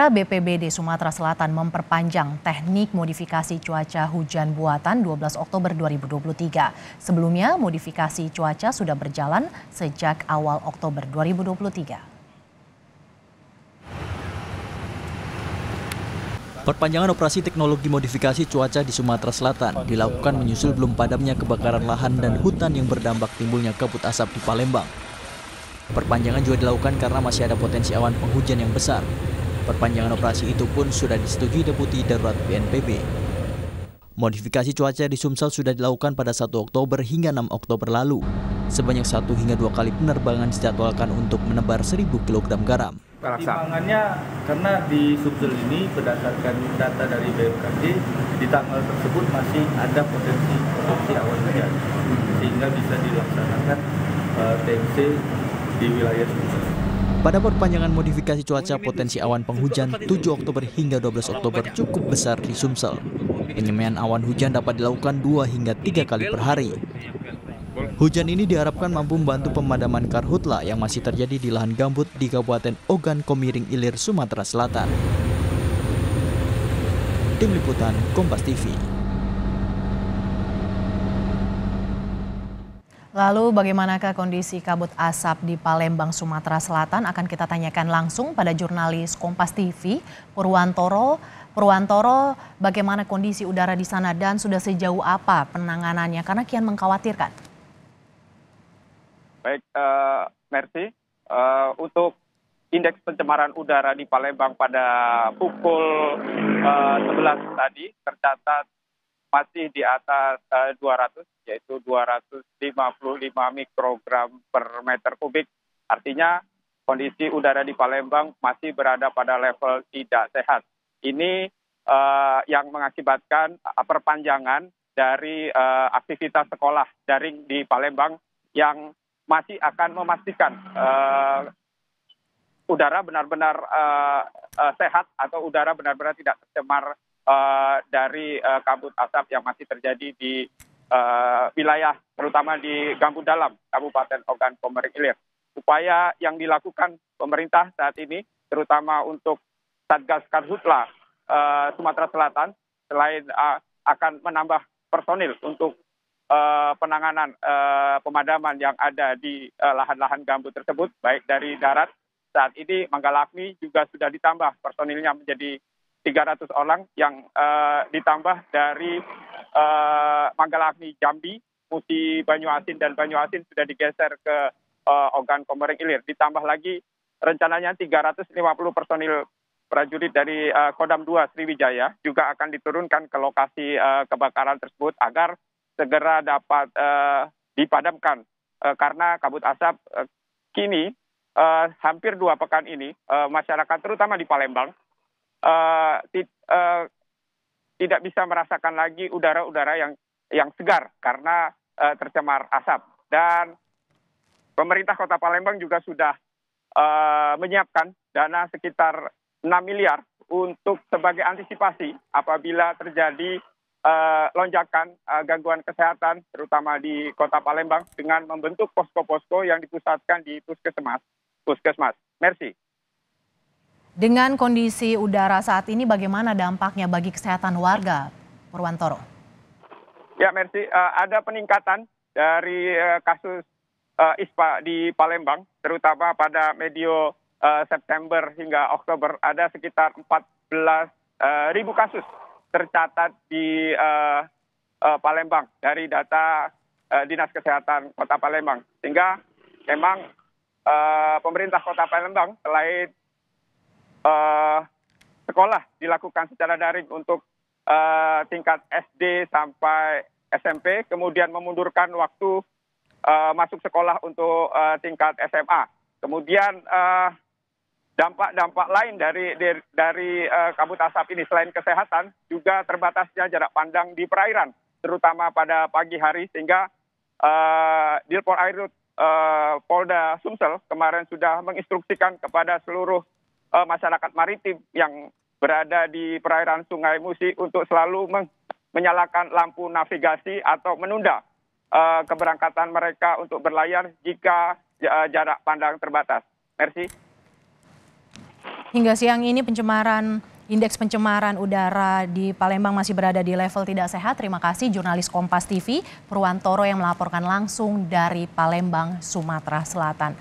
BPBD Sumatera Selatan memperpanjang teknik modifikasi cuaca hujan buatan 12 Oktober 2023. Sebelumnya, modifikasi cuaca sudah berjalan sejak awal Oktober 2023. Perpanjangan operasi teknologi modifikasi cuaca di Sumatera Selatan dilakukan menyusul belum padamnya kebakaran lahan dan hutan yang berdampak timbulnya kabut asap di Palembang. Perpanjangan juga dilakukan karena masih ada potensi awan penghujan yang besar. Perpanjangan operasi itu pun sudah disetujui Deputi Darurat BNPB. Modifikasi cuaca di Sumsel sudah dilakukan pada 1 Oktober hingga 6 Oktober lalu. Sebanyak 1 hingga 2 kali penerbangan dijadwalkan untuk menebar 1.000 kg garam. Pertimbangannya karena di Sumsel ini berdasarkan data dari BMKG di tanggal tersebut masih ada potensi awan hujan sehingga bisa dilaksanakan TMC di wilayah Sumsel. Pada perpanjangan modifikasi cuaca, potensi awan penghujan 7 Oktober hingga 12 Oktober cukup besar di Sumsel. Penyemaian awan hujan dapat dilakukan 2 hingga 3 kali per hari. Hujan ini diharapkan mampu membantu pemadaman karhutla yang masih terjadi di lahan gambut di Kabupaten Ogan Komiring Ilir, Sumatera Selatan. Tim Liputan Kompas TV. Lalu bagaimanakah kondisi kabut asap di Palembang, Sumatera Selatan? Akan kita tanyakan langsung pada jurnalis Kompas TV, Purwantoro. Purwantoro, bagaimana kondisi udara di sana dan sudah sejauh apa penanganannya? Karena kian mengkhawatirkan. Baik, Mercy. Untuk indeks pencemaran udara di Palembang pada pukul 11 tadi tercatat masih di atas 200, yaitu 255 mikrogram per meter kubik. Artinya kondisi udara di Palembang masih berada pada level tidak sehat. Ini yang mengakibatkan perpanjangan dari aktivitas sekolah daring di Palembang yang masih akan memastikan udara benar-benar sehat atau udara benar-benar tidak tercemar dari kabut asap yang masih terjadi di wilayah terutama di Gambut Dalam, Kabupaten Ogan Komiring Ilir. Upaya yang dilakukan pemerintah saat ini, terutama untuk Satgas Karhutla Sumatera Selatan, selain akan menambah personil untuk penanganan pemadaman yang ada di lahan-lahan gambut tersebut, baik dari darat. Saat ini Manggala Agni juga sudah ditambah personilnya menjadi 300 orang yang ditambah dari Manggala Agni Jambi, Musi Banyuasin dan Banyuasin sudah digeser ke Ogan Komiring Ilir. Ditambah lagi rencananya 350 personil prajurit dari Kodam 2 Sriwijaya juga akan diturunkan ke lokasi kebakaran tersebut agar segera dapat dipadamkan karena kabut asap kini hampir 2 pekan ini masyarakat terutama di Palembang tidak bisa merasakan lagi udara-udara yang segar karena tercemar asap. Dan pemerintah Kota Palembang juga sudah menyiapkan dana sekitar 6 miliar untuk sebagai antisipasi apabila terjadi lonjakan gangguan kesehatan terutama di Kota Palembang dengan membentuk posko-posko yang dipusatkan di puskesmas. Mercy. Dengan kondisi udara saat ini bagaimana dampaknya bagi kesehatan warga, Purwantoro? Ya, Mercy, ada peningkatan dari kasus ISPA di Palembang, terutama pada medio September hingga Oktober ada sekitar 14.000 kasus tercatat di Palembang dari data Dinas Kesehatan Kota Palembang. Sehingga memang pemerintah Kota Palembang selain sekolah dilakukan secara daring untuk tingkat SD sampai SMP, kemudian memundurkan waktu masuk sekolah untuk tingkat SMA. Kemudian dampak-dampak lain dari kabut asap ini selain kesehatan juga terbatasnya jarak pandang di perairan, terutama pada pagi hari, sehingga Dilpor Airut Polda Sumsel kemarin sudah menginstruksikan kepada seluruh masyarakat maritim yang berada di perairan Sungai Musi untuk selalu menyalakan lampu navigasi atau menunda keberangkatan mereka untuk berlayar jika jarak pandang terbatas. Merci. Hingga siang ini indeks pencemaran udara di Palembang masih berada di level tidak sehat. Terima kasih jurnalis Kompas TV Purwantoro yang melaporkan langsung dari Palembang, Sumatera Selatan.